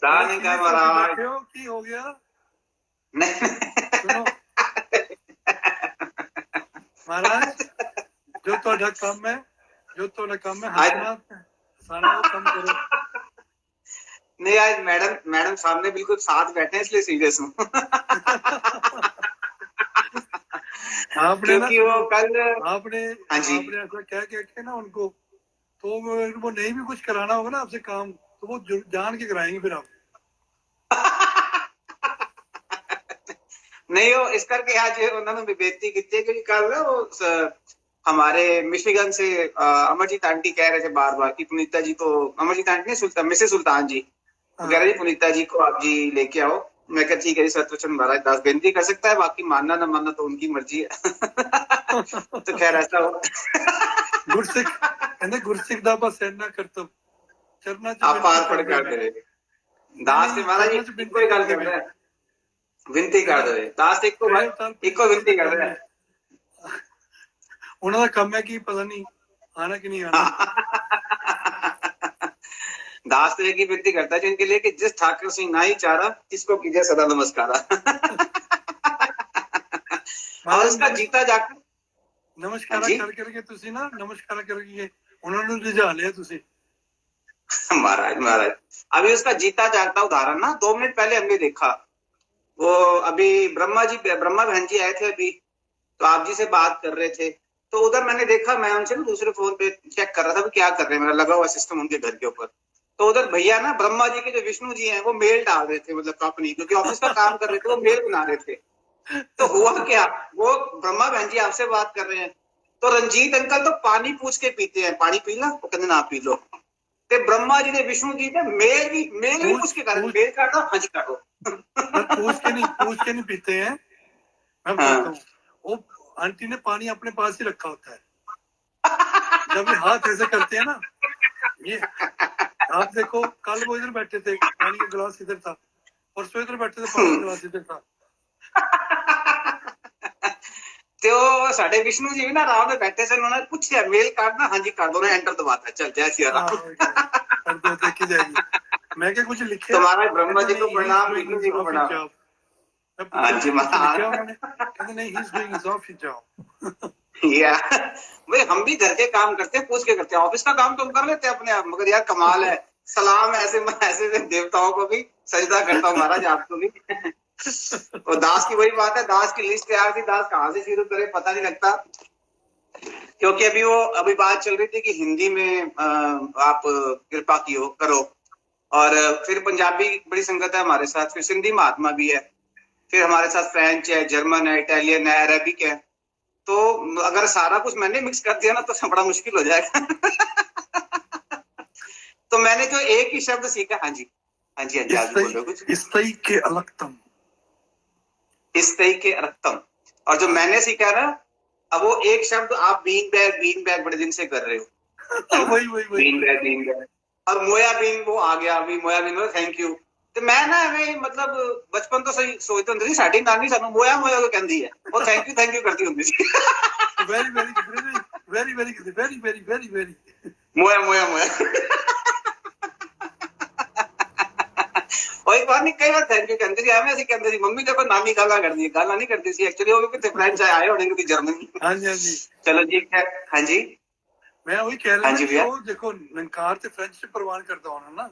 दाने का महाराज बैठे हो की हो गया? नहीं सुनो महाराज, जो ਤੁਹਾਡਾ ਕੰਮ ਹੈ हंसना हंसाना वो कम करो। नहीं आज मैडम सामने बिल्कुल साथ बैठे हैं इसलिए सीरियस हूँ क्योंकि वो कल आपने ऐसा कह के ना उनको, तो वो नहीं भी कुछ कराना होगा ना आपसे काम, तो वो जान के कराएंगे फिर आप। नहीं वो इस करके आज उन्होंने बेइज्जती की थी क्योंकि कल ना वो हमारे मिशिगन से अमरजीत आंटी कह रहे थे बार बार कि पुनीता जी को, अमरजीत आंटी नहीं, मिसेस सुल्तान जी कह रहे जी पुनीता जी को आप जी लेके आओ। मैं कहा ठीक है जी सतवचन महाराज दास बेनती कर सकता है, बाकी मानना ना मानना तो उनकी मर्जी है तो खैर ऐसा हो गुरसिख कहते गुरसिख दा बस इतना करतब चरना च आप पार पड़ कर दे दास से महाराज इको ही गल कर रहे हैं, विनती कर दे दास इको विनती कर रहे हैं ਉਹਨਾਂ ਦਾ ਕੰਮ ਹੈ ਕਿ ਪਤਾ ਨਹੀਂ आना कि नहीं आना दास तो की विनती करता है जिनके लिए कि जिस ठाकुर सिंह ना ही चारा किसको कीजिए सदा नमस्कारा और उसका जीता जाकर नमस्कार करके ਤੁਸੀਂ ਨਾ नमस्कार करके ਉਹਨਾਂ ਨੂੰ ਰਿਝਾ ਲਿਆ ਤੁਸੀਂ महाराज अभी उसका जीता जागता उदाहरण ना 2 मिनट पहले हमने देखा, वो अभी ब्रह्मा बहन जी आए थे अभी, तो आप जी से बात कर रहे थे, तो उधर मैंने देखा, मैं उनसे ना दूसरे फोन पे चेक कर रहा था क्या कर रहे हैं, मेरा लगा हुआ सिस्टम उनके घर के ऊपर, तो उधर भैया ना ब्रह्मा जी के जो विष्णु जी हैं वो मेल डाल रहे थे, मतलब कंपनी क्योंकि ऑफिस का काम कर रहे थे, वो मेल बना रहे थे। तो हुआ क्या, वो ब्रह्मा बहन जी आपसे बात कर रहे हैं, तो रंजीत अंकल तो पानी पूछ के पीते हैं, पानी पी ला, वो कहते ना पी लो, ते ब्रह्मा जी ने विष्णु जी ने मेल भी पूछ के कर, मेल काट दो, हाँ जी काटो पूछ के नहीं पीते हैं, मैं बताता हूँ। वो आंटी ने पानी अपने पास ही रखा होता है, जब ये हाथ ऐसे करते हैं ना, ये आप देखो कल वो इधर बैठे थे, पानी का गिलास इधर था, परसों इधर बैठे थे, पानी का गिलास इधर था। ਤੇ ਉਹ ਸਾਡੇ ਵਿਸ਼ਨੂੰ ਜੀ ਵੀ ਨਾ ਆਰਾਮ ਨਾਲ ਬੈਠੇ ਸਨ, ਉਹਨਾਂ ਨੇ ਪੁੱਛਿਆ ਮੇਲ ਕਾਟਣਾ, ਹਾਂਜੀ ਕਰ ਦੋ, ਐਂਟਰ ਦਬਾਤਾ, ਚਲ ਜੈ ਸਿया राम कर दो देखी जाएगी। मैं क्या कुछ लिखे तुम्हारा ब्रह्मा जी को प्रणाम, विष्णु जी को प्रणाम। हाँ जी महाराज कहते नहीं he is doing his office job या भाई हम भी घर के काम करते हैं, पूछ के करते हैं, ऑफिस का काम तो हम कर लेते हैं अपने आप, मगर यार कमाल है, सलाम ऐसे देवताओं को भी सजदा करता हूँ महाराज, आपको भी और दास की वही बात है, दास की लिस्ट तैयार थी, दास कहाँ से शुरू करे पता नहीं लगता, क्योंकि अभी बात चल रही थी कि हिंदी में आप कृपा करो, और फिर पंजाबी बड़ी संगत है हमारे साथ, फिर सिंधी महात्मा भी है, फिर हमारे साथ फ्रेंच है, जर्मन है, इटालियन है, अरेबिक है, तो अगर सारा कुछ मैंने मिक्स कर दिया ना तो बड़ा मुश्किल हो जाएगा तो मैंने जो एक ही शब्द सीखा, हाँ जी आज बोल रहे हो कुछ, इस तई के अलगतम, इस तई के अलगतम, और जो मैंने सीखा ना, अब वो एक शब्द आप बीन बैग बड़े दिन से कर रहे हो वही बीन बैग और मोया बीन वो आ गया अभी, मोया बीन थैंक यू, ਤੇ ਮੈਂ ਨਾ ਐਵੇਂ मतलब बचपन ਤੋਂ ਸਹੀ ਸੋਚਦਾ ਹੁੰਦਾ ਸੀ, ਸਾਡੀ ਨਾਨੀ ਸਾਨੂੰ ਮੋਇਆ ਕੋ ਕਹਿੰਦੀ ਹੈ, ਉਹ ਥੈਂਕ ਯੂ ਕਰਦੀ ਹੁੰਦੀ ਸੀ ਵੈਰੀ मोया ਉਹੀ ਬਾਤ ਨਹੀਂ, ਕਈ ਵਾਰ ਥੈਂਕ ਯੂ ਕਹਿੰਦੇ ਸੀ, ਐਵੇਂ ਅਸੀਂ ਕਹਿੰਦੇ ਸੀ, ਮੰਮੀ ਦੇਖੋ ਨਾਨੀ ਗਾਲਾਂ ਨਹੀਂ ਕਰਦੀ ਸੀ, ਐਕਚੁਅਲੀ ਉਹ ਕਿਤੇ ਫਰੈਂਚ ਆਏ ਹੋਣੇ ਕਿਤੇ ਜਰਮਨੀ। ਹਾਂਜੀ ਚਲੋ ਜੀ ਹਾਂਜੀ मैं वही कह रहा हूँ, वो देखो नंकार ते फ्रेंच से प्रवान करता होना ना,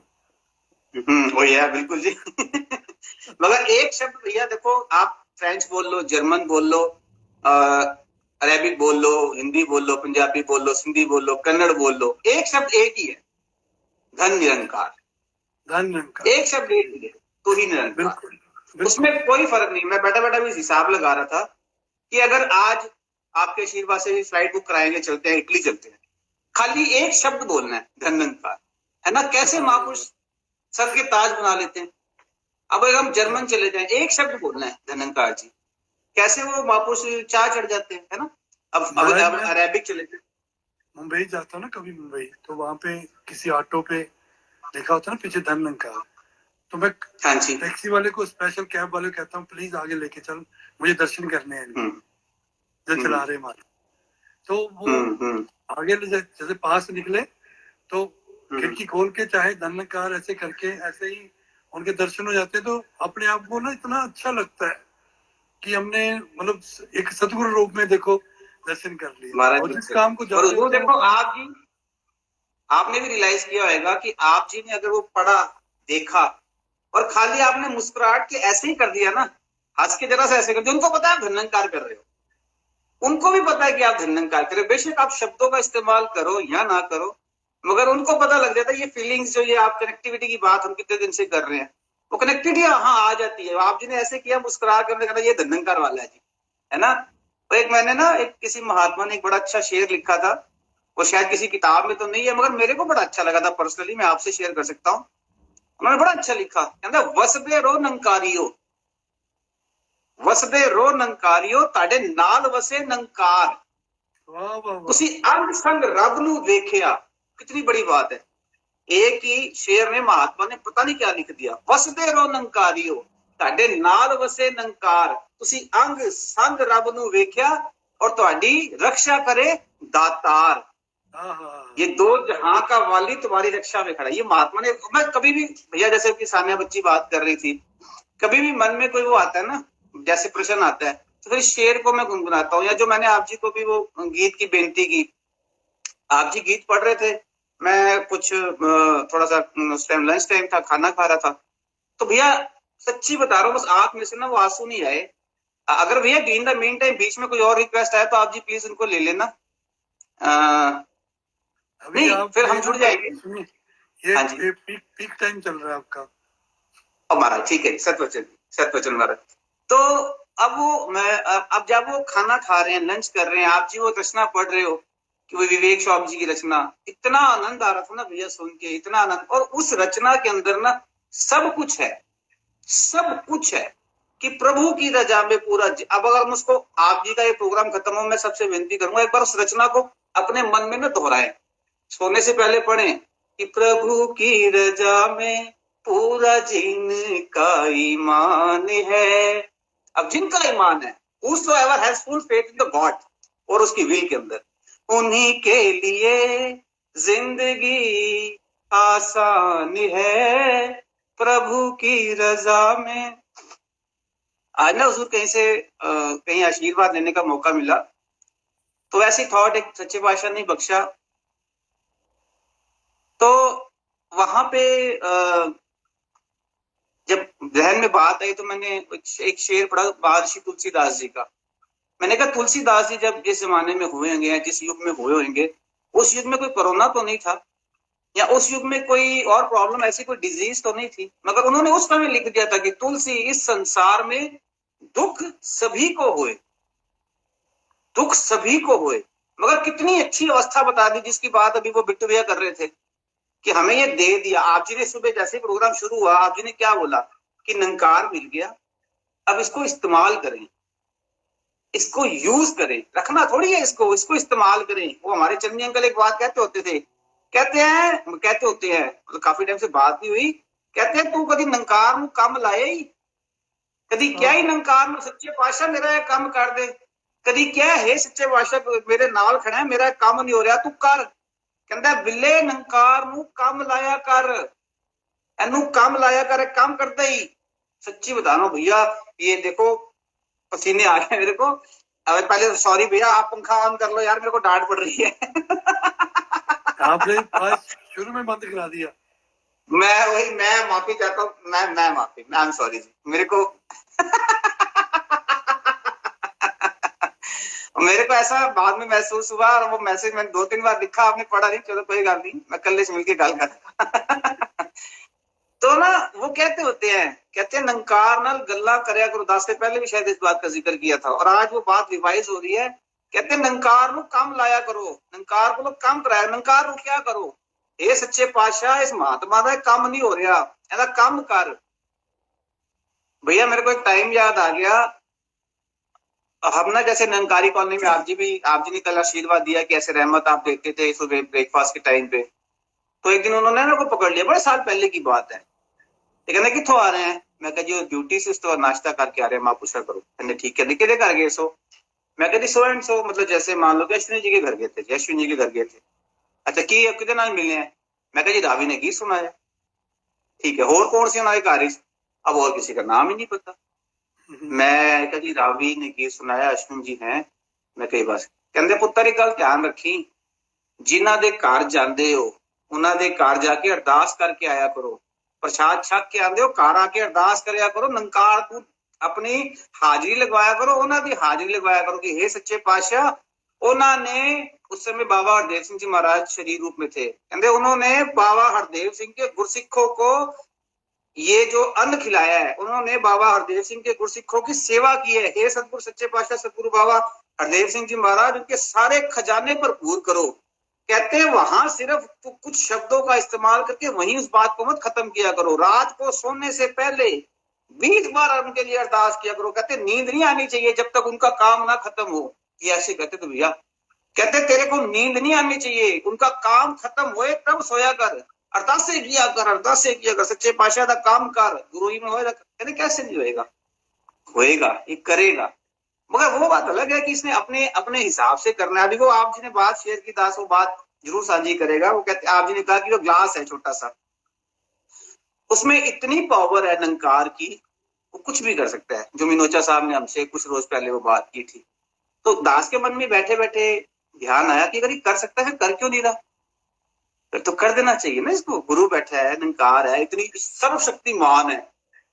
वही है बिल्कुल जी मगर एक शब्द भैया देखो, आप फ्रेंच बोल लो, जर्मन बोल लो, अरेबिक बोल लो, हिंदी बोल लो, पंजाबी बोल लो, सिंधी बोल लो, कन्नड़ बोल लो, एक शब्द एक ही है, धन निरंकार, एक शब्द एक ही है, तो ही निरंकार, उसमें कोई फर्क नहीं। मैं बैठा भी हिसाब लगा रहा था कि अगर आज आपके आशीर्वाद से फ्लाइट बुक कराएंगे, चलते हैं इटली चलते हैं, खाली एक शब्द बोलना है, धन निरंकार, है ना, कैसे महापुरुष सबके ताज बना लेते हैं। अब अगर हम जर्मन चले जाएं, एक शब्द बोलना है धनंकार जी, कैसे वो महापुरुष चाह चढ़ जाते हैं, है ना। अब अरेबिक चले जाए, मुंबई जाता हूँ ना कभी मुंबई, तो वहां पे किसी ऑटो पे लिखा होता है ना पीछे धनंकार, तो मैं टैक्सी वाले को, स्पेशल कैब वाले को कहता हूँ प्लीज आगे लेके चल, मुझे दर्शन करने हैं जो चला रहे माता, तो वो आगे जैसे पास निकले तो खिड़की खोल के चाहे धनकार ऐसे करके ऐसे ही उनके दर्शन हो जाते हैं तो अपने आप को ना इतना अच्छा लगता है कि हमने मतलब एक सतगुरु रूप में देखो दर्शन कर लिए। महाराज और जी जिस से। काम को और जाते हुजूर थे देखो आप जी, आपने भी रियलाइज किया होगा कि आप जी ने अगर वो पढ़ा, देखा और खाली आपने मुस्कुराहट के ऐसे ही कर दिया ना, हंस के जरा से ऐसे कर दिया, उनको पता है आप धन्यंकार कर रहे हो, उनको भी पता है कि आप धन्यंकार कर रहे हो। बेशक आप शब्दों का इस्तेमाल करो या ना करो, मगर उनको पता लग जाता है ये फीलिंग्स जो ये आप कनेक्टिविटी की बात हम कितने दिन से कर रहे हैं, वो कनेक्टिविटी हाँ आ जाती है। आप जी ने ऐसे किया, मुस्कुरा कर कहना ये धन्यंकार वाला है जी, है ना। तो एक मैंने ना एक किसी महात्मा ने एक बड़ा अच्छा शेर लिखा था, वो शायद किसी किताब में तो नहीं है मगर मेरे को बड़ा अच्छा लगा था पर्सनली, मैं आपसे शेयर कर सकता हूँ। उन्होंने बड़ा अच्छा लिखा, कहता वसदे रो नंकारियो, वसदे रो नंकारियो ताडे नाल वसे नंकार, वाह वाह वाह, तुसी अंग संग रब नू देखिया। कितनी बड़ी बात है, एक ही शेर में महात्मा ने पता नहीं क्या लिख दिया। वसदे रो नंकारियो ताडे नाल वसे नंकार, तुसी अंग संग रब नू वेख्या और तुहाडी रक्षा करे दातार। हाँ हाँ, ये दो जहां का वाली तुम्हारी रक्षा में खड़ा। ये महात्मा ने, मैं कभी भी भैया जैसे कि सानिया बच्ची बात कर रही थी, कभी भी मन में कोई वो आता है ना, जैसे प्रश्न आता है तो फिर शेर को मैं गुनगुनाता हूँ। या जो मैंने आप जी को भी वो गीत की बेनती की, आप जी गीत पढ़ रहे थे, मैं कुछ थोड़ा सा उस टाइम लंच टाइम था, खाना खा रहा था, तो भैया सच्ची बता रहा हूँ, बस आंख में से ना वो आंसू नहीं आए। अगर भैया इन द मेन टाइम बीच में कोई और रिक्वेस्ट आया तो आप जी प्लीज उनको ले लेना। अभी नहीं आप फिर हम ये जुड़ ना जाएंगे। सुनिए, ये हाँ जी, पीक पीक टाइम चल रहा है आपका। अब महाराज ठीक है, सतवचन सतवचन महाराज। तो अब वो मैं अब जब वो खाना खा रहे हैं, लंच कर रहे हैं, आप जी वो रचना पढ़ रहे हो कि वो विवेक स्वामी जी की रचना, इतना आनंद आ रहा था ना भैया सुन के, इतना आनंद। और उस रचना के अंदर ना सब कुछ है, सब कुछ है कि प्रभु की रजा में पूरा। अब अगर मुझको आप जी का ये प्रोग्राम खत्म हो, मैं सबसे विनती करूंगा एक बार उस रचना को अपने मन में ना दोहराएं, सोने से पहले पढ़ें कि प्रभु की रजा में पूरा जिनका ईमान है। अब जिनका ईमान है, whosoever has full faith in the God और उसकी विल के अंदर, उन्हीं के लिए जिंदगी आसान है, प्रभु की रजा में। आज ना हुजूर कहीं से कहीं आशीर्वाद लेने का मौका मिला, तो ऐसी थॉट एक सच्चे पातशाह ने बख्शा। तो वहां पे जब जहन में बात आई तो मैंने एक शेर पढ़ा महर्षि तुलसीदास जी का। मैंने कहा तुलसीदास जी जब जिस जमाने में हुए होंगे, जिस युग में हुए होंगे, उस युग में कोई कोरोना तो नहीं था, या उस युग में कोई और प्रॉब्लम, ऐसी कोई डिजीज तो नहीं थी, मगर उन्होंने उस समय लिख दिया था कि तुलसी इस संसार में दुख सभी को हुए, दुख सभी को हुए। मगर कितनी अच्छी अवस्था बता दी जिसकी बात अभी वो बिट्टू भैया कर रहे थे कि हमें ये दे दिया। आप जी ने सुबह जैसे प्रोग्राम शुरू हुआ, आप जी ने क्या बोला कि नंकार मिल गया, अब इसको इस्तेमाल करें, इसको यूज करें, रखना थोड़ी है इसको, इसको इस्तेमाल करें। वो हमारे चंदी अंकल एक बात कहते होते थे, कहते होते हैं मतलब काफी टाइम से बात नहीं हुई, कहते हैं तू कभी नंकार में कम लाए ही, कभी क्या ही नंकार में सच्चे पातशाह मेरा यह काम कर दे, कभी क्या है सच्चे पातशाह मेरे नाल खड़ा है, मेरा काम नहीं हो रहा तू कर। कहता बिल्ले नंकार नू कम लाया कर, एनू कम लाया कर, काम करता ही। सच्ची बता रहा हूं भैया, ये देखो पसीने आ गए मेरे को। अब पहले सॉरी भैया, आप पंखा ऑन कर लो यार, मेरे को डांट पड़ रही है। आपने आज शुरू में बंद करा दिया। मैं माफी चाहता हूँ, मैं माफी, आई एम सॉरी जी, मेरे को मेरे को ऐसा बाद में महसूस हुआ, और वो मैसेज मैंने 2-3 बार लिखा, आपने पढ़ा नहीं, चलो कोई गल नहीं, मैं कल से मिलकर गल कर। तो ना वो कहते होते हैं, कहते हैं नंकार नाल गल्ला करया करो। दास से पहले भी शायद इस बात का जिक्र किया था, और आज वो बात रिवाइज हो रही है। कहते हैं नंकार नु कम लाया करो, नंकार को कम कराया, नंकार नु क्या करो, ये सच्चे पातशाह इस महात्मा का काम नहीं हो रहा, ऐसा कम कर। भैया मेरे को एक टाइम याद आ गया, हम ना जैसे निरंकारी कॉलोनी में, आप जी ने कल आशीर्वाद दिया कि ऐसे रहमत आप देते थे सुबह ब्रेकफास्ट के टाइम पे। तो एक दिन उन्होंने ना को पकड़ लिया, बड़े साल पहले की बात है, कहने कितों आ रहे हैं, मैं कहा जी ड्यूटी से, उसके बाद नाश्ता करके आ रहे हैं, मां पूछा करो। कहने ठीक है, किधर कर गए सो, मैं कहा जी सो एंड सो, मतलब जैसे मान लो कि अश्विनी जी के घर गए थे, अश्विनी जी के घर गए थे। अच्छा की कितने नाल मिले हैं, मैं कहा जी रावी ने की सुनाया। ठीक है, होर कौन सी उन्होंने घर अब और किसी का नाम ही नहीं पता। मैं कभी रावी ने गीत सुनाया, अश्विन जी हैं, मैं कई बार कहते पुत्र एक गल ध्यान रखी, जिन्हां दे घर जांदे हो उन्हां दे घर जाके अरदास करके आया करो, प्रसाद छक के आंदे हो घर आके अरदास करया करो, नंकार तू अपनी हाजिरी लगवाया करो, उन्हां दी हाजिरी लगवाया करो कि हे सच्चे पातशाह, उन्होंने उस समय बाबा हरदेव सिंह जी महाराज शरीर रूप में थे, कहते उन्होंने बाबा हरदेव सिंह के गुरसिखों को ये जो अन्न खिलाया है, उन्होंने बाबा हरदेव सिंह के गुरसिखों की सेवा की है। हे सतगुरु सच्चे पातशाह सतगुरु बाबा हरदेव सिंह जी महाराज, उनके सारे खजाने भरपूर करो। कहते हैं वहां सिर्फ कुछ शब्दों का इस्तेमाल करके वहीं उस बात को मत खत्म किया करो, रात को सोने से पहले 20 बार उनके लिए अरदास किया करो। कहते नींद नहीं आनी चाहिए जब तक उनका काम ना खत्म हो। ये ऐसे कहते तो भैया, कहते तेरे को नींद नहीं आनी चाहिए, उनका काम खत्म होए तब सोया कर, अरदासे किया कर, अरदासे किया कर, सच्चे पातशाह का काम कर, गुरु ही में होएगा। कहते कैसे नहीं होएगा, होएगा, ये करेगा, मगर वो बात अलग है कि इसने अपने अपने हिसाब से करना है। अभी वो आप जी ने बात शेयर की दास, वो बात जरूर साझी करेगा। वो कहते आप जी ने कहा कि जो ग्लास है छोटा सा, उसमें इतनी पावर है नंकार की, वो कुछ भी कर सकता है। जो मिनोचा साहब ने हमसे कुछ रोज पहले वो बात की थी, तो दास के मन में बैठे बैठे ध्यान आया कि अगर ये कर सकता है कर क्यों नहीं रहा, फिर तो कर देना चाहिए ना इसको। गुरु बैठा है, निरंकार है, इतनी सर्वशक्तिमान है,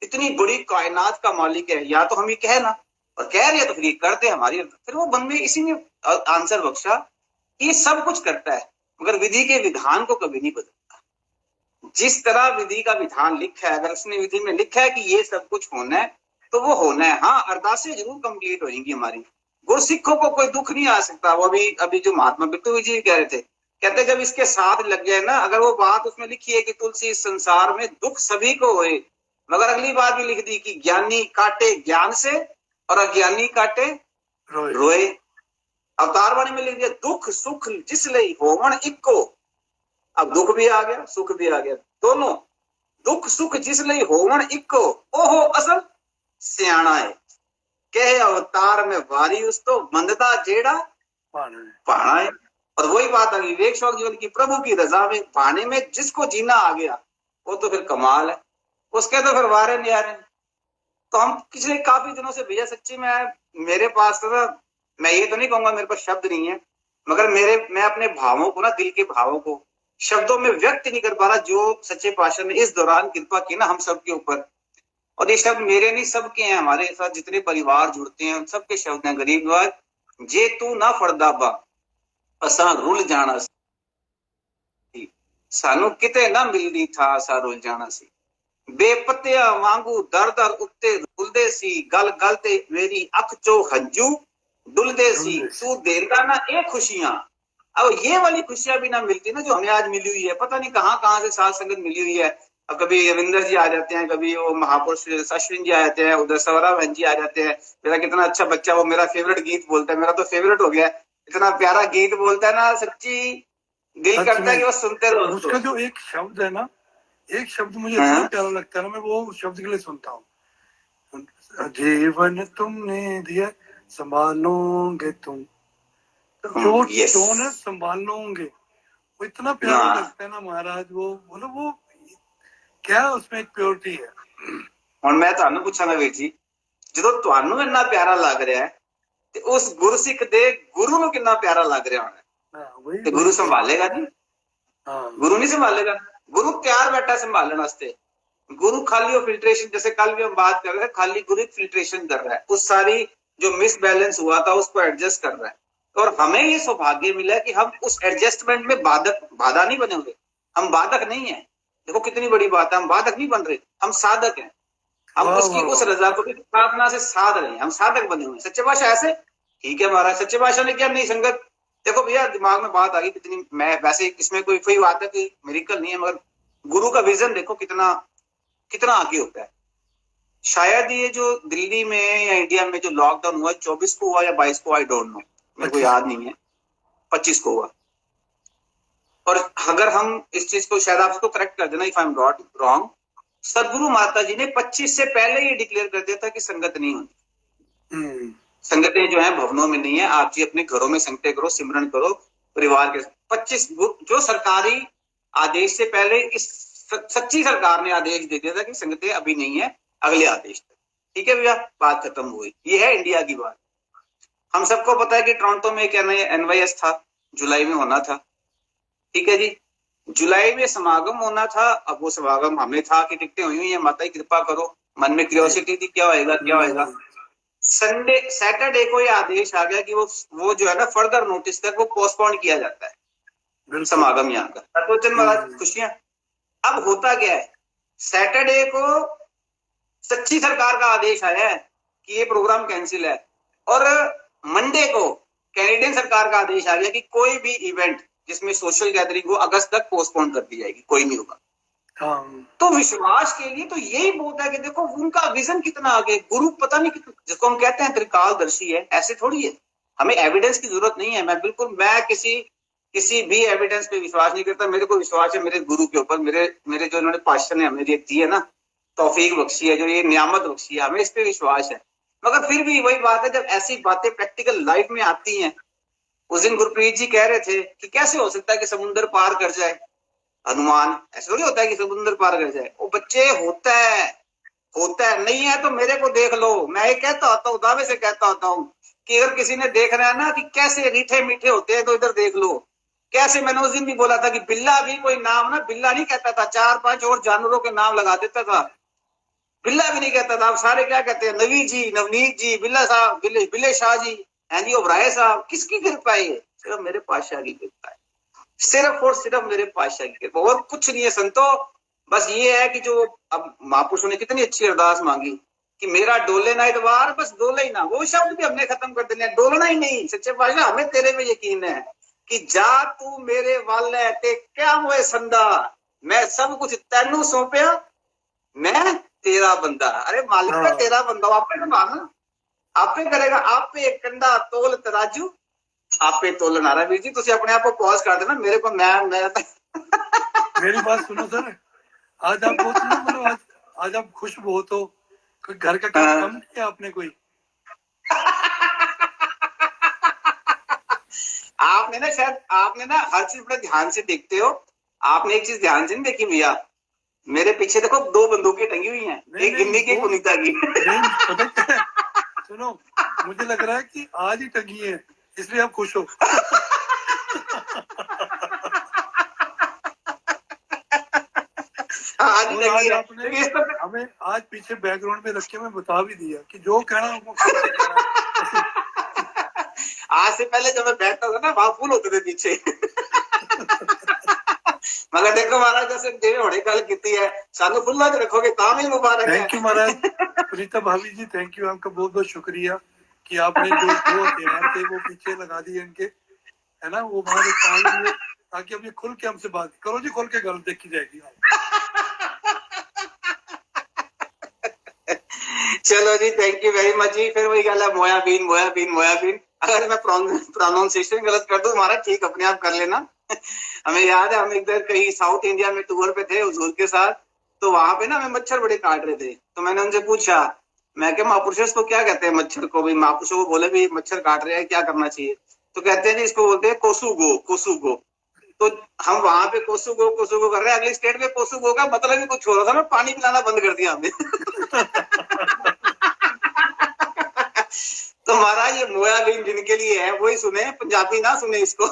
इतनी बड़ी कायनात का मालिक है, या तो हम ये कहे ना, और कह रहे हैं तो फिर ये कर दे हमारी। फिर वो मन में इसी ने आंसर बख्शा कि ये सब कुछ करता है मगर विधि के विधान को कभी नहीं बदलता। जिस तरह विधि का विधान लिखा है, अगर उसने विधि में लिखा है कि ये सब कुछ होना है तो वो होना है। हाँ, अरदासें जरूर कंप्लीट होंगी हमारी, गुरसिखों को कोई दुख नहीं आ सकता। वो अभी जो महात्मा बिट्टू जी कह रहे थे, कहते जब इसके साथ लग जाए ना, अगर वो बात उसमें लिखी है कि तुलसी इस संसार में दुख सभी को होए, मगर अगली बात भी लिख दी कि ज्ञानी काटे ज्ञान से और अज्ञानी काटे रोए। अवतार वाणी में लिख दिया दुख सुख जिस लई होवन इक्को, अब दुख भी आ गया सुख भी आ गया, दोनों दुख सुख जिस लई होवन इक्को, ओहो असल सियाणा है, कहे अवतार में वारी उस तो मंदता जेड़ा पाना है। और वही बात आ गई विवेक शौक जीवन की, प्रभु की रजा में पाने में जिसको जीना आ गया वो तो फिर कमाल है, उसके तो फिर वारे नहीं आ रहे। तो हम पिछले काफी दिनों से भैया सच्ची में मेरे पास तो ना, मैं ये तो नहीं कहूंगा मेरे पास शब्द नहीं है, मगर मैं अपने भावों को ना, दिल के भावों को शब्दों में व्यक्त नहीं कर पा रहा, जो सच्चे पातशाह ने इस दौरान कृपा की ना हम सबके ऊपर। और ये शब्द मेरे नहीं सबके हैं, हमारे साथ जितने परिवार जुड़ते हैं उन सबके शब्द हैं। गरीब बात जे तू ना फड़दा बा असा रुल जाना सी, सानू किते ना मिलदी था असा रुल जाना सी, बेपत्तिया वांगू दर दर उत्ते रुलदे सी, गल गल ते मेरी अख चो हंजू डुलदे सी, तू देंदा ना ये खुशियां। अब ये वाली खुशियां भी ना मिलती ना जो हमें आज मिली हुई है, पता नहीं कहाँ से साथ संगत मिली हुई है। अब कभी रविंदर जी आ जाते हैं, कभी वो महापुरुष अश्विन जी आ जाते हैं, उधर सवरा बहन जी आ जाते हैं। मेरा कितना अच्छा बच्चा, वो मेरा फेवरेट गीत बोलता है, मेरा तो फेवरेट हो गया, इतना प्यारा गीत बोलता है ना, सच्ची दिल करता है कि बस सुनते रहो। उसका जो एक शब्द है ना, एक शब्द मुझे इतना प्यारा लगता है ना, मैं वो शब्द के लिए सुनता हूँ, जीवन तुमने दिया संभालोगे तुम, जो टोन है संभालोगे, वो इतना प्यारा लगता है ना महाराज। वो मतलब वो क्या उसमें एक प्योरिटी है। ਹੁਣ ਮੈਂ ਤੁਹਾਨੂੰ ਪੁੱਛਾਂਗਾ ਵੀਰ ਜੀ, ਜਦੋਂ ਤੁਹਾਨੂੰ ਇੰਨਾ ਪਿਆਰਾ ਲੱਗ ਰਿਹਾ ਹੈ ਤੇ ਉਸ ਗੁਰਸਿੱਖ ਦੇ ਗੁਰੂ ਨੂੰ ਕਿੰਨਾ ਪਿਆਰਾ ਲੱਗ ਰਿਹਾ ਹੋਣਾ, ਤੇ ਗੁਰੂ ਸੰਭਾਲੇਗਾ ਨਹੀਂ? गुरु नहीं संभालेगा, गुरु तैयार बैठा संभालने वास्ते। गुरु खाली वो फिल्ट्रेशन, जैसे कल भी हम बात कर रहे हैं, खाली गुरु फिल्ट्रेशन कर रहा है, उस सारी जो मिस बैलेंस हुआ था उसको एडजस्ट कर रहा है। और हमें ये सौभाग्य मिला कि हम उस एडजस्टमेंट में बाधा नहीं बने हुए, हम बाधक नहीं है। देखो कितनी बड़ी बात है, हम बाधक नहीं बन रहे, हम साधक हैं। हम उसकी उस रजा को भी प्रार्थना से साध रहे हैं, हम साधक बने हुए। सच्चे पातशाह ऐसे ठीक है महाराज, सच्चे पातशाह ने क्या नहीं संगत। देखो भैया दिमाग में बात आ गई कितनी, मैं वैसे इसमें कोई बात है कि मिरेकल नहीं है, मगर गुरु का विजन देखो कितना कितना आगे होता है। शायद ये जो दिल्ली में या इंडिया में जो लॉकडाउन हुआ 24 को हुआ या 22 को, आई डोंट नो, मेरे को याद नहीं है, 25 को हुआ। और अगर हम इस चीज को, शायद आप इसको करेक्ट कर देना if I am not wrong, सदगुरु माता जी ने 25 से पहले ये डिक्लेयर कर दिया था कि संगत नहीं होती। संगतें जो है भवनों में नहीं है, आप जी अपने घरों में संगतें करो, सिमरन करो परिवार के। 25 जो सरकारी आदेश से पहले इस सच्ची सरकार ने आदेश दे दिया था कि संगतें अभी नहीं है, अगले आदेश तक। ठीक है भैया, बात खत्म हुई। ये है इंडिया की बात। हम सबको पता है कि टोरंटो में क्या NYS था, जुलाई में होना था। ठीक है जी, जुलाई में समागम होना था। अब वो समागम हमें था कि टिकटें हुई है, माता की कृपा करो, मन में क्यूरियोसिटी थी क्या होएगा क्या होएगा। सैटरडे को ये आदेश आ गया कि वो जो है ना फर्दर नोटिस तक वो पोस्टपोन किया जाता है समागम यहाँ का। सतवचन महाराज खुशियां। अब होता क्या है, सैटरडे को सच्ची सरकार का आदेश आया है कि ये प्रोग्राम कैंसिल है, और मंडे को कैनेडियन सरकार का आदेश आ गया कि कोई भी इवेंट जिसमें सोशल गैदरिंग को अगस्त तक पोस्टपोन कर दी जाएगी, कोई नहीं होगा। तो विश्वास के लिए तो यही बोलता है कि देखो उनका विजन कितना आगे, गुरु पता नहीं कितना, जिसको हम कहते हैं त्रिकालदर्शी है, ऐसे थोड़ी है। हमें एविडेंस की जरूरत नहीं है। मैं किसी भी एविडेंस पे विश्वास नहीं करता। मेरे को विश्वास है मेरे गुरु के ऊपर, मेरे जो उन्होंने पास्टर ने हमें दी है ना, तौफीक बख्शी है, जो ये नियामत बख्शी है, हमें इस पे विश्वास है। मगर फिर भी वही बात है, जब ऐसी बातें प्रैक्टिकल लाइफ में आती हैं। उस दिन गुरप्रीत जी कह रहे थे कि कैसे हो सकता है कि समुद्र पार कर जाए हनुमान, ऐसा थोड़ी होता है कि समुद्र पार कर जाए। वो बच्चे होता है नहीं है तो मेरे को देख लो। मैं ये कहता होता हूँ, दावे से कहता होता हूँ कि अगर किसी ने देख रहा है ना कि कैसे मीठे मीठे होते हैं, तो इधर देख लो। कैसे मैंने उस दिन भी बोला था कि बिल्ला भी कोई नाम ना, बिल्ला नहीं कहता था, 4-5 और जानवरों के नाम लगा देता था, बिल्ला भी नहीं कहता था। अब सारे क्या कहते हैं, नवी जी, नवनीत जी, बिल्ला साहब, बिल्ले शाह जी, एंडी ओब्राय साहब। किसकी कृपा है? सिर्फ मेरे पातशाह की कृपा है, सिर्फ और सिर्फ मेरे पातशाह की कृपा, और कुछ नहीं है संतो। बस ये है कि जो अब महापुरुषों ने कितनी अच्छी अरदास मांगी कि मेरा डोले ना इतवार, बस डोले ही ना। वो शब्द भी हमने खत्म कर देने, डोलना ही नहीं। सच्चे पातशाह हमें तेरे में यकीन है कि जा तू मेरे वाल है ते क्या मोए संदा, मैं सब कुछ तेनू सौंपया, मैं तेरा बंदा। अरे मालिक का तेरा बंदा, आपे संभालना, आपे करेगा। आपे एक कंडा तोल तराजू, आपे तोलन आ रहा। वीर जी तुम अपने आप को पॉज कर देना, मेरे को मैं मेरी बात सुनो सर, आज आप बहुत मतलब आज आप खुश बहुत हो, कोई घर का काम कम किया आपने कोई? आपने ना शायद आपने ना हर चीज बड़े ध्यान से देखते हो। आपने एक चीज ध्यान से नहीं देखी भैया, मेरे पीछे देखो 2 बंदूकें टंगी हुई हैं, एक गिन्नी की, पुनीता की। सुनो, मुझे लग रहा है कि आज ही टंगी है, इसलिए आप खुश हो। आज ही टंगी है। आपने हमें आज पीछे बैकग्राउंड में रख के मैं बता भी दिया कि जो कहना वो खुद से कहना। आज से पहले जब मैं बैठता था ना, वहां फूल होते थे पीछे। मगर देखो महाराज, जैसे जिवें हुणे गल कीती है, सानू फुल्लां च रखोगे तां भी मुबारक है। थैंक यू महाराज। प्रीता भाभी जी थैंक यू, आपका बहुत बहुत शुक्रिया कि आपने जो हथियार थे वो पीछे लगा दिए इनके, है ना, वो बाहर टांग दिए ताकि अब ये खुल के हमसे बात करो जी, खोल के गल देखी जाएगी। चलो जी, थैंक यू वेरी मच जी। फिर वही गल है, मोयाबीन। अगर मैं प्रोनाउंसिएशन गलत कर दूं महाराज, ठीक अपने आप कर लेना। हमें याद है, हम इधर कहीं साउथ इंडिया में टूर पे थे हुजूर के साथ, तो वहां पे ना हमें मच्छर बड़े काट रहे थे। तो मैंने उनसे पूछा, मैं क्या महापुरुषों को क्या कहते हैं मच्छर को? भाई महापुरुषों को बोले भी मच्छर काट रहे हैं, क्या करना चाहिए? तो कहते हैं जी इसको बोलते हैं कोसुगो। तो हम वहां पे कोसुगो कर रहे हैं, अगली स्टेट में कोसुगो का मतलब ही कुछ हो रहा था ना, पानी पिलाना बंद कर दिया हमने। तो महाराज ये मोयाबीन जिनके लिए है वही सुने, पंजाबी ना सुने इसको।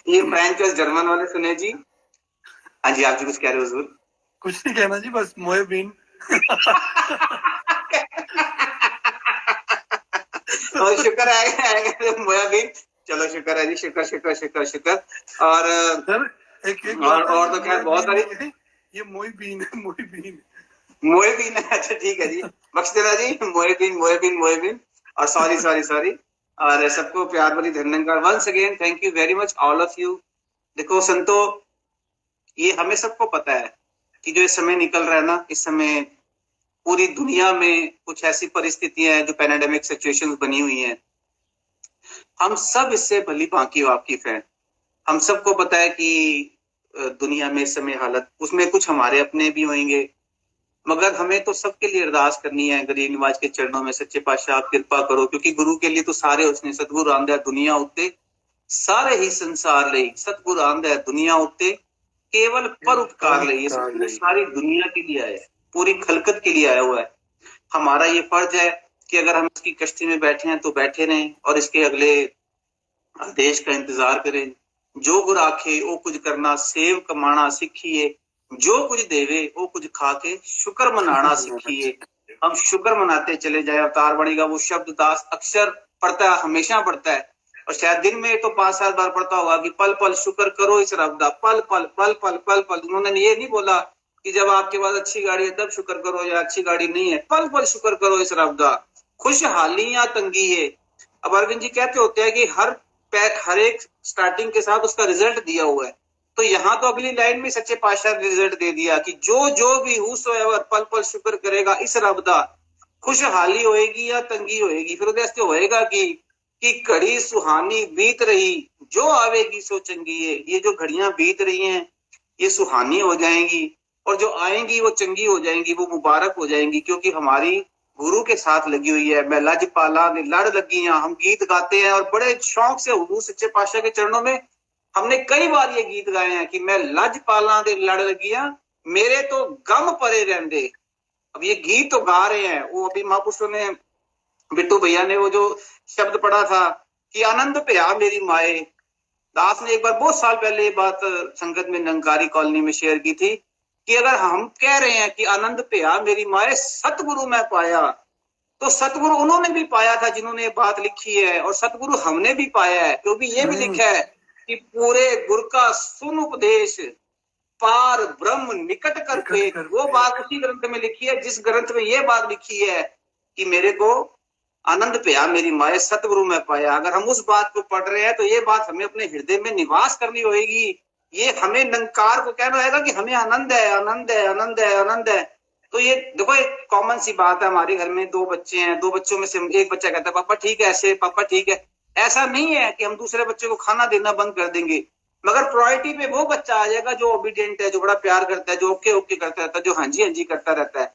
ये फ्रेंच और जर्मन वाले सुने जी। हाँ जी, आप जी कुछ कह रहे हो हुजूर? कुछ नहीं कहना जी, बस मोयाबीन। और शुक्र है मोयाबीन। चलो शुक्र है जी, शुक्र। और सर एक और तो खैर बहुत सारी, ये मोयाबीन है। अच्छा ठीक है जी, बख्श देना जी। मोयाबीन। और सॉरी। और सबको प्यार भरी धन्यवाद once again, thank you very much all of you. देखो संतो, ये हमें सबको पता है कि जो इस समय निकल रहा है ना, इस समय पूरी दुनिया में कुछ ऐसी परिस्थितियां हैं, जो पैंडेमिक सिचुएशंस बनी हुई हैं, हम सब इससे भली भांति वाकिफ हैं। हम सबको पता है कि दुनिया में इस समय हालत, उसमें कुछ हमारे अपने भी होंगे, मगर हमें तो सबके लिए अरदास करनी है गरीब निवाज के चरणों में, सच्चे पातशाह आप कृपा करो, क्योंकि गुरु के लिए तो सारे उसने सतगुरु आंदा दुनिया उत्ते सारे ही संसार ਲਈ सतगुरु आंदा है दुनिया उत्ते केवल पर उपकार ਲਈ, ये सारी दुनिया के लिए आया है, पूरी खलकत के लिए आया हुआ है। हमारा ये फर्ज है कि अगर हम इसकी कश्ती में बैठे हैं तो बैठे रहें और इसके अगले आदेश का इंतजार करें। जो गुर आखे वो कुछ करना, सेव कमाना सीखिए, जो कुछ देवे वो कुछ खा के शुक्र मनाना सीखिए। हम शुक्र मनाते चले जाए। अवतार बनेगा वो शब्द दास अक्सर पढ़ता है, हमेशा पढ़ता है, और शायद दिन में तो 5-7 बार पढ़ता होगा कि पल पल शुक्र करो इस रब दा, पल पल पल पल पल पल। उन्होंने ये नहीं बोला कि जब आपके पास अच्छी गाड़ी है तब शुक्र करो, या अच्छी गाड़ी नहीं है, पल पल शुक्र करो इस रब दा, खुशहाली या तंगी है। अब अरविंद जी कहते होते हैं कि हर एक स्टार्टिंग के साथ उसका रिजल्ट दिया हुआ है, तो यहाँ तो अगली लाइन में सच्चे पातशाह ने रिजल्ट दे दिया कि जो भी हुसोएवर पल पल शुक्र करेगा इस रब दा, खुशहाली होएगी या तंगी होएगी। फिर उदय होएगा कि घड़ी सुहानी बीत रही, जो आवेगी सो चंगी है। ये जो घड़ियां बीत रही हैं ये सुहानी हो जाएंगी, और जो आएंगी वो चंगी हो जाएंगी, वो मुबारक हो जाएंगी, क्योंकि हमारी गुरु के साथ लगी हुई है। मैं लज पाला ने लड़ लगी, हम गीत गाते हैं और बड़े शौक से हुजूर सच्चे पातशाह के चरणों में हमने कई बार ये गीत गाए हैं कि मैं लज पाला दे लड़ लगिया, मेरे तो गम परे रहंदे। अब ये गीत तो गा रहे हैं, वो अभी महापुरुषों ने, बिट्टू भैया ने वो जो शब्द पढ़ा था कि आनंद भया मेरी माए। दास ने एक बार बहुत साल पहले ये बात संगत में निरंकारी कॉलोनी में शेयर की थी कि अगर हम कह रहे हैं कि आनंद भया मेरी माए, सतगुरु मैं पाया, तो सतगुरु उन्होंने भी पाया था जिन्होंने ये बात लिखी है, और सतगुरु हमने भी पाया है, क्योंकि ये भी लिखा है कि पूरे गुर का सुन उपदेश, पार ब्रह्म निकट कर पे। वो बात उसी ग्रंथ में लिखी है जिस ग्रंथ में ये बात लिखी है कि मेरे को आनंद भया मेरी माए, सतगुरु में पाया। अगर हम उस बात को पढ़ रहे हैं तो ये बात हमें अपने हृदय में निवास करनी होगी। ये हमें निरंकार को कहना होगा कि हमें आनंद है, आनंद है, आनंद है, आनंद है। तो ये देखो एक कॉमन सी बात है, हमारे घर में 2 बच्चे हैं, 2 बच्चों में से एक बच्चा कहता है पापा ठीक है ऐसे, पापा ठीक है। ऐसा नहीं है कि हम दूसरे बच्चे को खाना देना बंद कर देंगे, मगर प्रायोरिटी पे वो बच्चा आ जाएगा जो ओबीडियंट है, जो बड़ा प्यार करता है, जो ओके ओके करता रहता है, जो हाँ जी करता रहता है।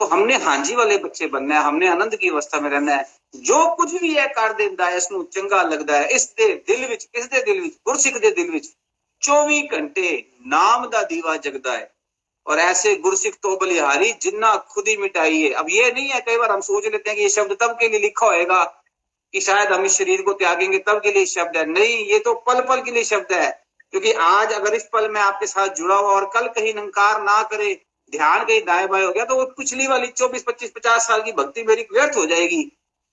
तो हमने हाँ जी वाले बच्चे बनना है, हमने आनंद की अवस्था में रहना है। जो कुछ भी है कर देता है इसनू चंगा लगता है। इसके दिल विच, किसदे दिल विच? गुरसिख दे दिल विच 24 घंटे नाम दा दीवा जगदा है। और ऐसे गुरसिख तो बलिहारी जिन्ना खुद ही मिटाई है। अब ये नहीं है, कई बार हम सोच लेते हैं कि ये शब्द तब के लिए लिखा होएगा कि शायद हम इस शरीर को त्यागेंगे तब के लिए शब्द है। नहीं, ये तो पल पल के लिए शब्द है, क्योंकि आज अगर इस पल में आपके साथ जुड़ा हुआ और कल कहीं निरंकार ना करे, ध्यान कहीं दाएं बाएं हो गया, तो वो पिछली वाली 24, 25, 50 साल की भक्ति मेरी व्यर्थ हो जाएगी।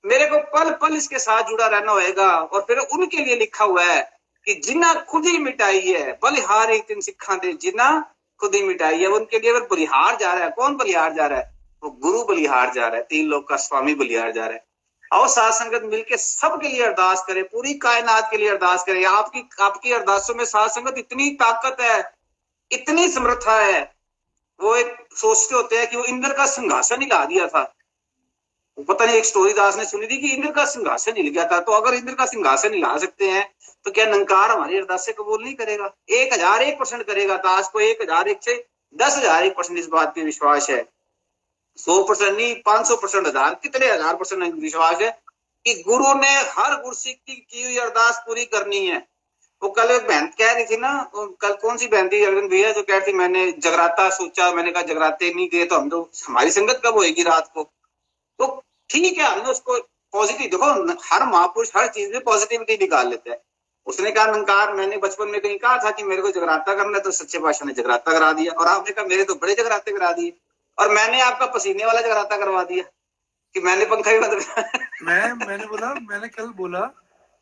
मेरे को पल पल इसके साथ जुड़ा रहना होगा। और फिर उनके लिए लिखा हुआ है कि जिन्ना खुद ही मिटाई है, बलिहारी तीन सिखा दे, जिन्ना खुद ही मिटाई है। उनके लिए अगर बलिहार जा रहा है, कौन बलिहार जा रहा है? वो गुरु बलिहार जा रहा है, 3 लोग का स्वामी बलिहार जा रहा है। और साथ संगत मिलके सबके लिए अरदास करे, पूरी कायनात के लिए अरदास करे। आपकी अरदासों में साथ संगत इतनी ताकत है, इतनी समर्था है। वो एक सोचते होते हैं कि वो इंद्र का सिंहासन हिला दिया था। पता नहीं, एक स्टोरी दास ने सुनी थी कि इंद्र का सिंहासन हिल गया था। तो अगर इंद्र का सिंहासन हिला सकते हैं तो क्या निरंकार हमारी अरदास से कबूल नहीं करेगा? 1001% करेगा। दास को 1001 से 10,001% इस बात पे विश्वास है। 100% नहीं, 500%, 1000, कितने 1000% विश्वास है कि गुरु ने हर गुरसिख की हुई अरदास पूरी करनी है। वो कल एक बहन कह रही थी ना, कल कौन सी बहन थी अरविंद भैया, जो कह रही थी मैंने जगराता सोचा, मैंने कहा जगराते नहीं गए तो हम तो हमारी संगत कब होगी रात को? तो ठीक है, हमने उसको पॉजिटिव, देखो हर महापुरुष हर चीज में पॉजिटिविटी निकाल लेते हैं। उसने कहा निरंकार, मैंने बचपन में कहीं कहा था कि मेरे को जगराता करना है, तो सच्चे पातशाह ने जगराता करा दिया। और आपने कहा मेरे तो बड़े जगराते करा दिए, और मैंने आपका पसीने वाला जगराता करवा दिया कि मैंने पंखा ही बंद मैंने कल बोला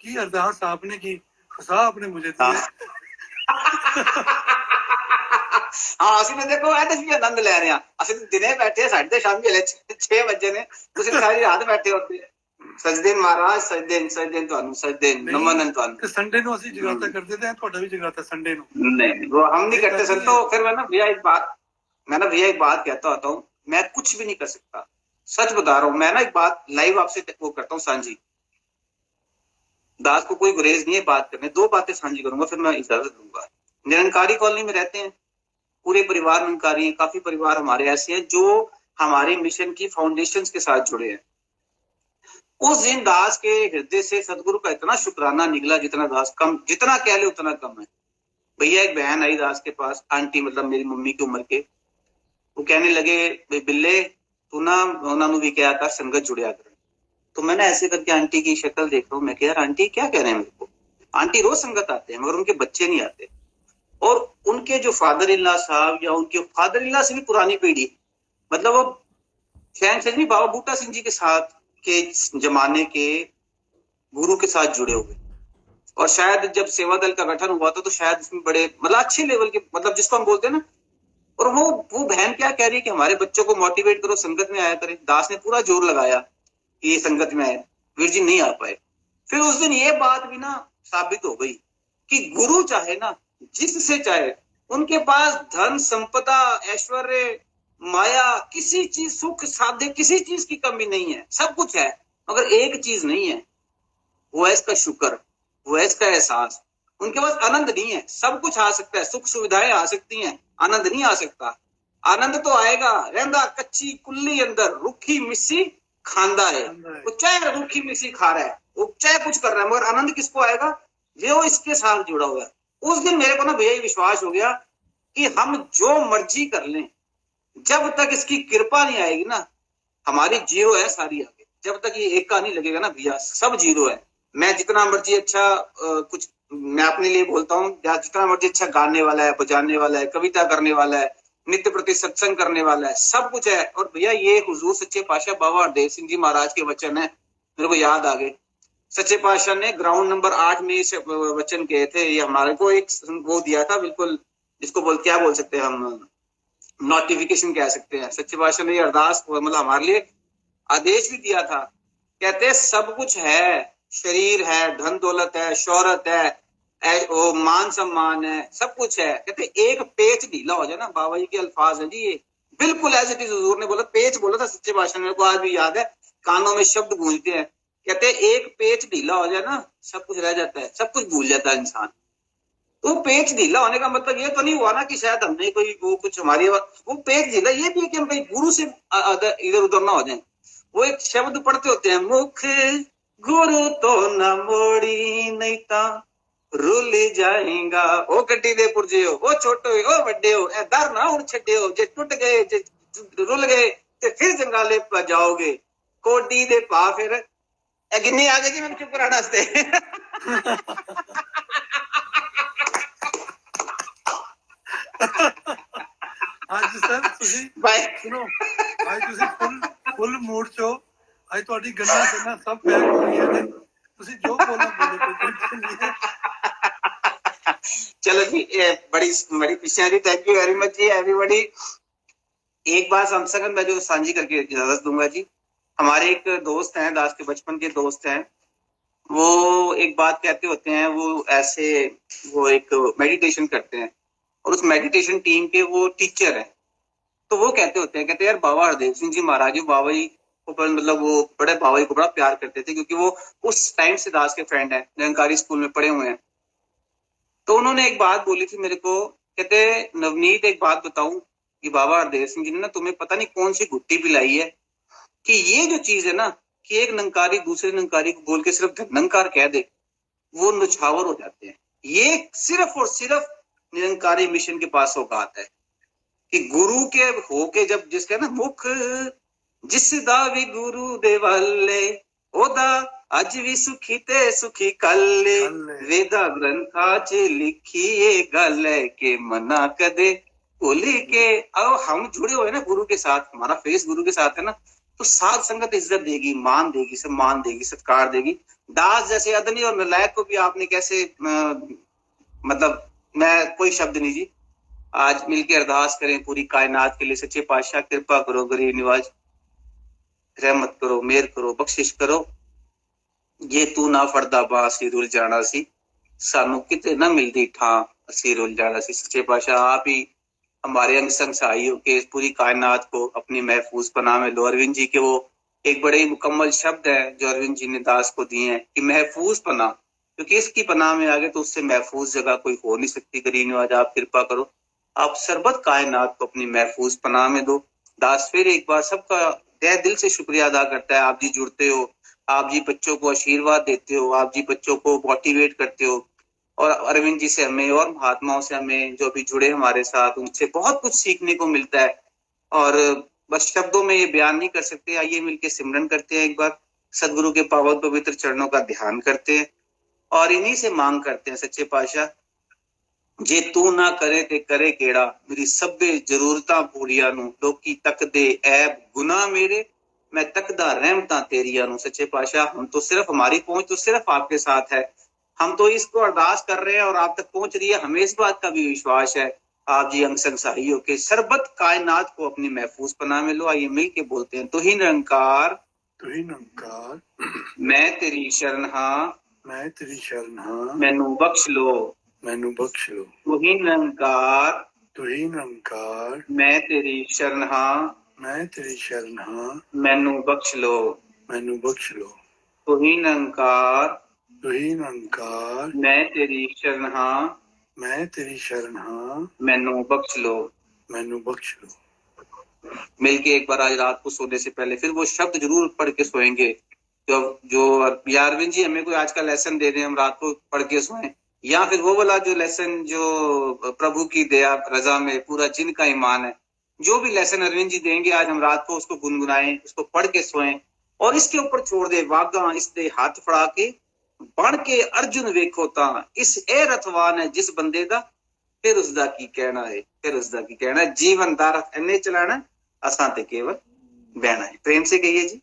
कि अरदास आपने की, फसा आपने मुझे दिया। हाँ, ਅਸੀਂ ਨੇ ਦੇਖੋ ਇਹ ਤਾਂ ਆਨੰਦ ਲੈ ਰਹੇ ਹਾਂ। ਅਸੀਂ ਦਿਨੇ ਬੈਠੇ, ਸਾਡੇ ਤੇ ਸ਼ਾਮੀ ਹਲੇ 6 ਵਜੇ ਨੇ, ਤੁਸੀਂ ਸਾਰੀ ਰਾਤ ਬੈਠੇ ਹੋਤੇ। ਸਜਦੇ ਮਹਾਰਾਜ, ਸਜਦੇ ਤੁਹਾਨੂੰ, ਸਜਦੇ ਨਮਨ ਤੁਹਾਨੂੰ। ਤੇ ਸੰਡੇ ਨੂੰ ਅਸੀਂ ਜਗਰਾਤਾ ਕਰਦੇ ਤੇ ਤੁਹਾਡਾ ਵੀ ਜਗਰਾਤਾ संडे ਨੂੰ। नहीं, वो हम नहीं करते सर। तो फिर मैं ना भैया एक बात कहता होता हूँ, मैं कुछ भी नहीं कर सकता, सच बता रहा हूँ। मैं ना एक बात लाइव आपसे वो करता हूँ साझी। दास को कोई गुरेज नहीं है बात करने, 2 बातें साझी करूंगा फिर मैं इजाजत दूंगा। निरंकारी कॉलोनी में रहते हैं, पूरे परिवार निरंकारी हैं। काफी परिवार हमारे ऐसे हैं जो हमारे मिशन की फाउंडेशंस के साथ जुड़े हैं। उस दिन दास के हृदय से सदगुरु का इतना शुक्राना निकला, जितना दास कम, जितना कह ले उतना कम है। भैया एक बहन आई दास के पास, आंटी मतलब मेरी मम्मी की उम्र के, वो कहने लगे बिल्ले तू ना उन्होंने भी क्या कर संगत जुड़िया कर। तो मैंने ऐसे करके आंटी की शक्ल देख रहा हूँ, मैं कह यार आंटी क्या कह रहे हैं मेरे को। आंटी रोज संगत आते हैं मगर उनके बच्चे नहीं आते, और उनके जो फादर इल्ला साहब या उनके फादर इल्ला से भी पुरानी पीढ़ी, मतलब वो शहन सजनी बाबा बूटा सिंह जी के साथ के जमाने के गुरु के साथ जुड़े हुए। और शायद जब सेवा दल का गठन हुआ था तो शायद इसमें बड़े मतलब अच्छे लेवल के, मतलब जिसको हम बोलते हैं ना। और वो बहन क्या कह रही है कि हमारे बच्चों को मोटिवेट करो, संगत में आया करें। दास ने पूरा जोर लगाया कि ये संगत में आए, वीर जी नहीं आ पाए। फिर उस दिन ये बात भी ना साबित हो गई कि गुरु चाहे ना जिससे चाहे, उनके पास धन संपदा ऐश्वर्य माया किसी चीज सुख साध्य किसी चीज की कमी नहीं है, सब कुछ है, मगर एक चीज नहीं है, वो है इसका शुक्र, वो है इसका एहसास। उनके पास आनंद नहीं है, सब कुछ आ सकता है, सुख सुविधाएं आ सकती हैं, आनंद नहीं आ सकता। आनंद तो आएगा रहंदा कच्ची कुल्ली अंदर रुखी मिस्सी खांदा है। वो चाहे रुखी मिस्सी खा रहा है, वो चाहे कुछ कर रहा है, मगर आनंद किसको आएगा, जो इसके साथ जुड़ा हुआ है। उस दिन मेरे को ना भैया विश्वास हो गया कि हम जो मर्जी कर लें, जब तक इसकी कृपा नहीं आएगी ना, हमारी जीरो है सारी आगे। जब तक ये एक का नहीं लगेगा ना भैया, सब जीरो है। मैं जितना मर्जी अच्छा कुछ मैं अपने लिए बोलता हूँ, जितना मर्जी अच्छा गाने वाला है, बजाने वाला है, कविता करने वाला है, नित्य प्रति सत्संग करने वाला है, सब कुछ है। और भैया ये हुजूर सच्चे पातशाह बाबा हरदेव सिंह जी महाराज के वचन है, मेरे को याद आ गए। सच्चे पातशाह ने ग्राउंड नंबर 8 में इस वचन कहे थे। ये हमारे को एक वो दिया था, बिल्कुल जिसको क्या बोल सकते हैं हम, नोटिफिकेशन कह सकते हैं। सच्चे पातशाह ने अरदास मतलब हमारे लिए आदेश भी दिया था। कहते सब कुछ है, शरीर है, धन दौलत है, शोहरत है, वो मान सम्मान है, सब कुछ है। कहते एक पेच ढीला हो जाए ना, बाबा जी के अल्फाज है जी ये, बिल्कुल एज इट इज हुजूर ने बोला, पेच बोला था सच्चे पातशाह ने, मेरे को आज भी याद है, कानों में शब्द गूंजते हैं। कहते एक पेच ढीला हो जाए ना, सब कुछ रह जाता है, सब कुछ भूल जाता है इंसान। तो पेच ढीला होने का मतलब ये तो नहीं हुआ ना कि शायद हमने कोई वो कुछ हमारी, वो पेच ढीला ये भी है कि हम कहीं गुरु से इधर उधर ना हो जाए। वो एक शब्द पढ़ते होते हैं, मुख गुरु तो न मोड़ी नहीं ता रुल जाएगा। ओ गड्डी दे पुरजे हो, ओ छोटे हो, ओ बड़े हो, ए दर ना उड़ छड्डे हो, जे टूट गए जे रुल गए ते फिर जंगाले पर जाओगे। कोडी दे पा फिर ए गिन्नी आ गई जी, मैं चुप कराने वास्ते। ਅੱਜ ਸਰ ਤੁਸੀਂ ਬਾਈ ਸੁਣੋ, ਅੱਜ ਤੁਸੀਂ ਫੁੱਲ ਮੂਡ ਚ ਹੋ। ਅੱਜ ਤੁਹਾਡੀ ਗੱਲਾਂ ਗੱਲਾਂ ਸਭ ਬੈਕ ਹੋ ਰਹੀਆਂ ਨੇ, ਤੁਸੀਂ ਜੋ ਬੋਲਣਾ ਬੋਲੋ, ਕੋਈ ਟੈਨਸ਼ਨ नहीं है। चलो जी, बड़ी बड़ी खुशियां जी, थैंक यू वेरी मच जी एवरीबॉडी। एक बात हम संगत मैं जो साझी करके इजाजत दूंगा जी। हमारे एक दोस्त हैं, दास के बचपन के दोस्त हैं, वो एक बात कहते होते हैं, वो ऐसे वो एक मेडिटेशन करते हैं और उस मेडिटेशन टीम के वो टीचर हैं। तो वो कहते होते हैं, कहते हैं यार बाबा हरदेव सिंह जी महाराज बाबा जी को मतलब वो बड़े बाबा जी को बड़ा प्यार करते थे, क्योंकि वो उस टाइम से दास के फ्रेंड हैं, निरंकारी स्कूल में पढ़े हुए हैं। तो उन्होंने एक बात बोली थी मेरे को, कहते नवनीत एक बात बताऊं कि बाबा हरदेव सिंह जी ने ना तुम्हें पता नहीं कौन सी गुट्टी पिलाई है, कि ये जो चीज है ना कि एक निरंकारी दूसरे निरंकारी को बोल के सिर्फ धनंकार कह दे, वो नुछावर हो जाते हैं। ये सिर्फ और सिर्फ निरंकारी मिशन के पास औकात है कि गुरु के होके जब जिसके ना मुख जिस दा भी गुरु दे वाले ओदा अज भी सुखी ते सुखी कल्ले वेदा ग्रंथा च लिखी ये गल है के मना कदे भूली के। अब हम जुड़े हुए ना गुरु के साथ, हमारा फेस गुरु के साथ है ना, तो साथ संगत इज्जत देगी, मान देगी, सम्मान देगी, सत्कार देगी। दास जैसे अदनी और नलायक को भी आपने कैसे मतलब मैं कोई शब्द नहीं जी। आज मिलकर अरदास करें पूरी कायनात के लिए, सच्चे पातशाह कृपा करो, गरीब निवाज रहमत करो, मेहर करो, बख्शिश करो। ये तू ना फड़दा बां असी रुल जाना सी, सानू किते ना मिलदी ठां असी रुल जाना सी। सच्चे पातशाह आप ही हमारे अंग संग सहाय होके इस पूरी कायनात को अपनी महफूज पनाह में लो। अरविंद जी के वो एक बड़े ही मुकम्मल शब्द है जो अरविंद जी ने दास को दिए हैं कि महफूज पनाह, क्योंकि इसकी पनाह में आगे तो उससे महफूज जगह कोई हो नहीं सकती। गरीब निवाज आप कृपा करो, आप सरबत कायनात को अपनी महफूज पनाह में दो। दास फिर एक बार सबका तहे दिल से शुक्रिया अदा करता है, आप जी जुड़ते हो, आप जी बच्चों को आशीर्वाद देते हो, आप जी बच्चों को मोटिवेट करते हो। और अरविंद जी से हमें और महात्माओं से हमें जो भी जुड़े हमारे साथ, उनसे बहुत कुछ सीखने को मिलता है। और बस शब्दों में ये बयान नहीं कर सकते। आइए मिलके सिमरन करते हैं, एक बार सदगुरु के पावन पवित्र चरणों का ध्यान करते हैं और इन्हीं से मांग करते हैं, सच्चे पातशाह जे तू ना करे ते करे केड़ा, मेरी सभे जरूरतां पूरियां नू लोकी तकदे ऐब गुना मेरे, मैं तकदा रहमतां तेरियां नू। सच्चे पातशाह हम तो सिर्फ, हमारी पहुंच तो सिर्फ आपके साथ है, हम तो इसको अरदास कर रहे हैं और आप तक पहुंच रही है। हमें इस बात का भी विश्वास है आप जी अंग संसारी होके सरबत कायनात को अपनी महफूज पनाह में लो। आइए मिल के बोलते हैं, तुही निरंकार तुही निरंकार मैं तेरी शरण हां, मैं तेरी शरण हां, मैनू बख्श लो, मैनू बख्श लो। तुही निरंकार तुही निरंकार मैं तेरी शरण हां, मैं तेरी शरण हां, मैनू बख्श लो, मैनू बख्श लो। तुही निरंकार तुही निरंकार मैं तेरी शरण हां, मैं तेरी शरण हां, मैनू बख्श लो। मैनू बख्श लो। मिलके एक बार आज रात को सोने से पहले फिर वो शब्द जरूर पढ़ के सोएंगे जो जो अरविंद जी हमें कोई आज का लेसन दे दें, हम रात को पढ़ के सोएं, या फिर वो वाला जो लेसन जो प्रभु की दया रजा में पूरा जिनका ईमान है, जो भी लेसन अरविंद जी देंगे आज हम रात को उसको गुनगुनाएं, उसको पढ़ के सोएं और इसके ऊपर छोड़ दे वागा इसके हाथ फड़ा के बन के अर्जुन वेखो ता इस ए रथवान है जिस बंदे दा, फिर उसका की कहना है, फिर उसका की कहना है। जीवन दा रथ इन्ने चलाना, असां ते केवल बहना है। प्रेम से कहिए जी।